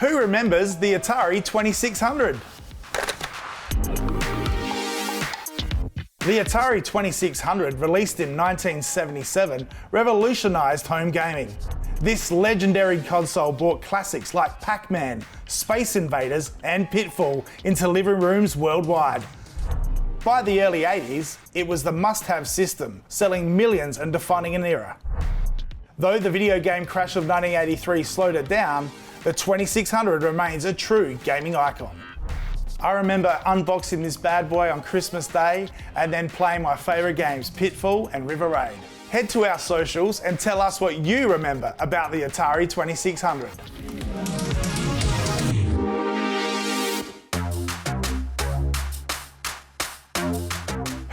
Who remembers the Atari 2600? The Atari 2600, released in 1977, revolutionised home gaming. This legendary console brought classics like Pac-Man, Space Invaders and Pitfall into living rooms worldwide. By the early 80s, it was the must-have system, selling millions and defining an era. Though the video game crash of 1983 slowed it down, the 2600 remains a true gaming icon. I remember unboxing this bad boy on Christmas Day and then playing my favourite games, Pitfall and River Raid. Head to our socials and tell us what you remember about the Atari 2600.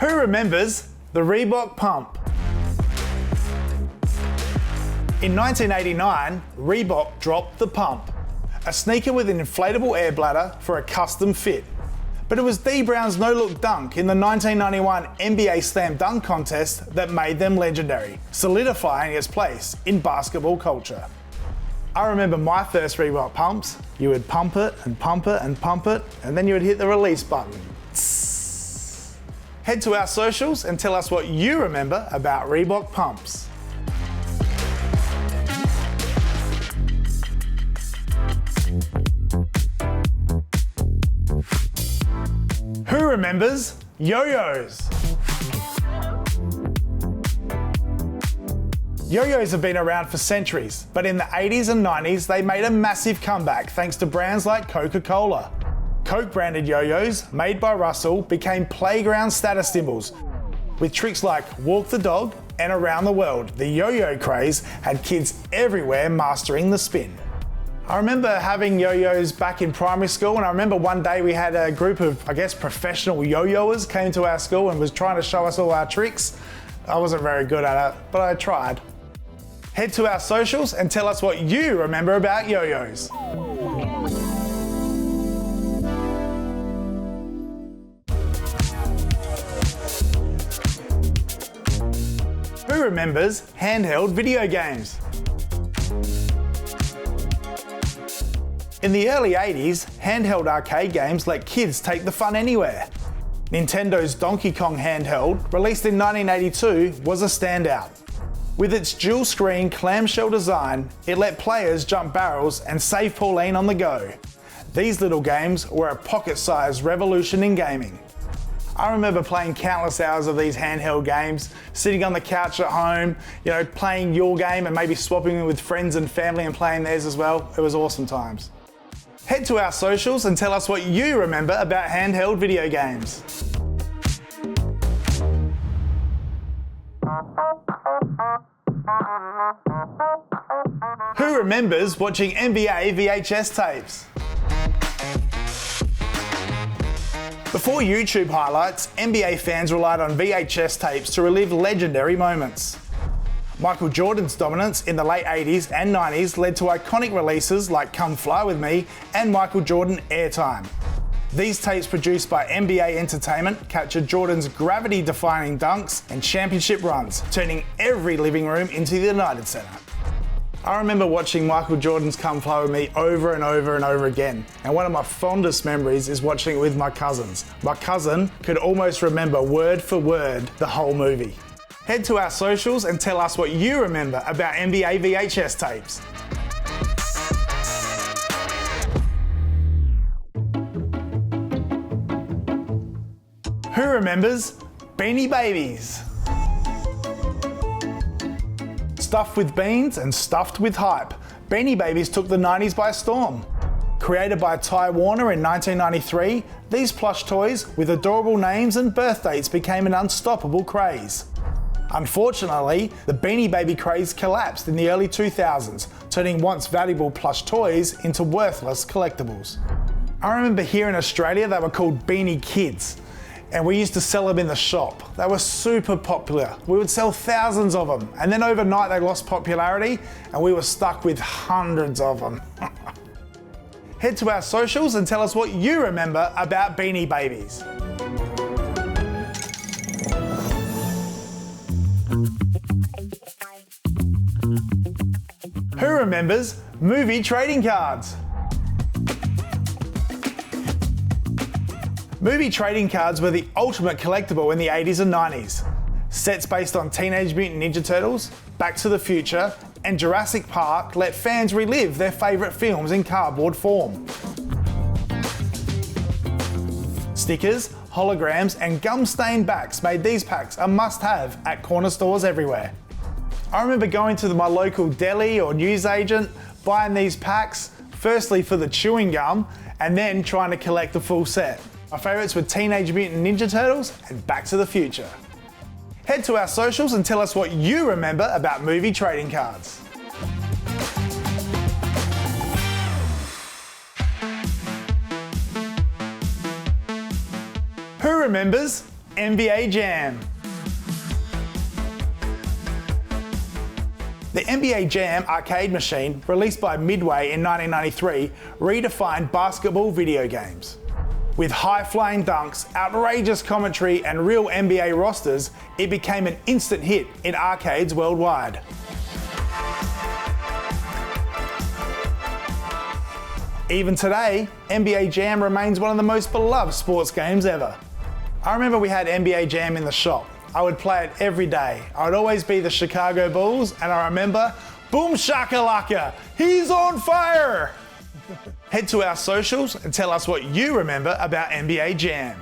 Who remembers the Reebok Pump? In 1989, Reebok dropped the Pump, a sneaker with an inflatable air bladder for a custom fit. But it was Dee Brown's no-look dunk in the 1991 NBA Slam Dunk Contest that made them legendary, solidifying its place in basketball culture. I remember my first Reebok Pumps. You would pump it and pump it and pump it, and then you would hit the release button. Tss. Head to our socials and tell us what you remember about Reebok Pumps. Who remembers yo-yos? Yo-yos have been around for centuries, but in the 80s and 90s they made a massive comeback thanks to brands like Coca-Cola. Coke branded yo-yos, made by Russell, became playground status symbols. With tricks like walk the dog and around the world, the yo-yo craze had kids everywhere mastering the spin. I remember having yo-yos back in primary school, and I remember one day we had a group of, professional yo-yoers came to our school and was trying to show us all our tricks. I wasn't very good at it, but I tried. Head to our socials and tell us what you remember about yo-yos. Who remembers handheld video games? In the early 80s, handheld arcade games let kids take the fun anywhere. Nintendo's Donkey Kong handheld, released in 1982, was a standout. With its dual-screen clamshell design, it let players jump barrels and save Pauline on the go. These little games were a pocket-sized revolution in gaming. I remember playing countless hours of these handheld games, sitting on the couch at home, playing your game and maybe swapping it with friends and family and playing theirs as well. It was awesome times. Head to our socials and tell us what you remember about handheld video games. Who remembers watching NBA VHS tapes? Before YouTube highlights, NBA fans relied on VHS tapes to relive legendary moments. Michael Jordan's dominance in the late 80s and 90s led to iconic releases like Come Fly With Me and Michael Jordan Airtime. These tapes, produced by NBA Entertainment, captured Jordan's gravity-defying dunks and championship runs, turning every living room into the United Center. I remember watching Michael Jordan's Come Fly With Me over and over and over again, and one of my fondest memories is watching it with my cousins. My cousin could almost remember word for word the whole movie. Head to our socials and tell us what you remember about NBA VHS tapes. Who remembers Beanie Babies? Stuffed with beans and stuffed with hype, Beanie Babies took the 90s by storm. Created by Ty Warner in 1993, these plush toys with adorable names and birth dates became an unstoppable craze. Unfortunately, the Beanie Baby craze collapsed in the early 2000s, turning once valuable plush toys into worthless collectibles. I remember here in Australia they were called Beanie Kids, and we used to sell them in the shop. They were super popular. We would sell thousands of them, and then overnight they lost popularity and we were stuck with hundreds of them. Head to our socials and tell us what you remember about Beanie Babies. Who remembers movie trading cards? Movie trading cards were the ultimate collectible in the 80s and 90s. Sets based on Teenage Mutant Ninja Turtles, Back to the Future, and Jurassic Park let fans relive their favourite films in cardboard form. Stickers, holograms, and gum-stained backs made these packs a must-have at corner stores everywhere. I remember going to my local deli or newsagent, buying these packs, firstly for the chewing gum, and then trying to collect the full set. My favourites were Teenage Mutant Ninja Turtles and Back to the Future. Head to our socials and tell us what you remember about movie trading cards. Who remembers NBA Jam? The NBA Jam arcade machine, released by Midway in 1993, redefined basketball video games. With high-flying dunks, outrageous commentary, and real NBA rosters, it became an instant hit in arcades worldwide. Even today, NBA Jam remains one of the most beloved sports games ever. I remember we had NBA Jam in the shop. I would play it every day. I would always be the Chicago Bulls, and I remember, boom shakalaka, he's on fire! Head to our socials and tell us what you remember about NBA Jam.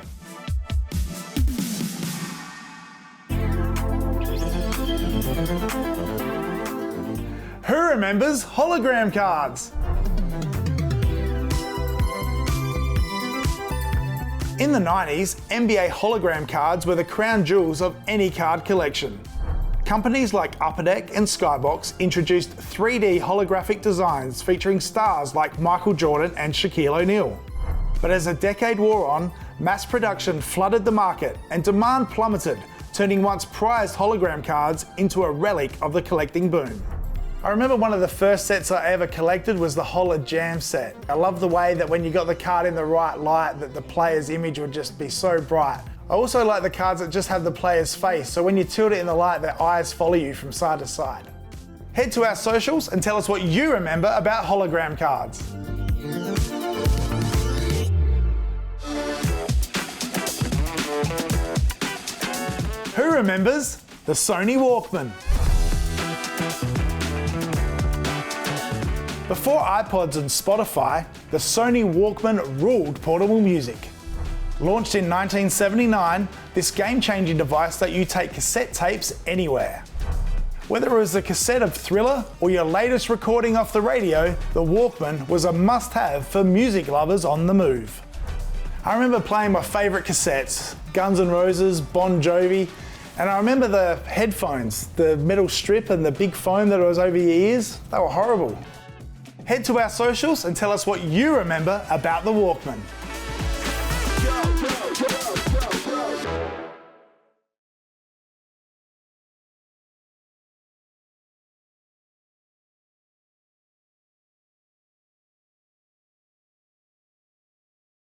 Who remembers hologram cards? In the 90s, NBA hologram cards were the crown jewels of any card collection. Companies like Upper Deck and Skybox introduced 3D holographic designs featuring stars like Michael Jordan and Shaquille O'Neal. But as the decade wore on, mass production flooded the market and demand plummeted, turning once prized hologram cards into a relic of the collecting boom. I remember one of the first sets I ever collected was the Holo Jam set. I love the way that when you got the card in the right light, that the player's image would just be so bright. I also like the cards that just have the player's face, so when you tilt it in the light, their eyes follow you from side to side. Head to our socials and tell us what you remember about hologram cards. Who remembers the Sony Walkman? Before iPods and Spotify, the Sony Walkman ruled portable music. Launched in 1979, this game-changing device let you take cassette tapes anywhere. Whether it was a cassette of Thriller or your latest recording off the radio, the Walkman was a must-have for music lovers on the move. I remember playing my favourite cassettes, Guns N' Roses, Bon Jovi, and I remember the headphones, the metal strip and the big foam that was over your ears. They were horrible. Head to our socials and tell us what you remember about the Walkman.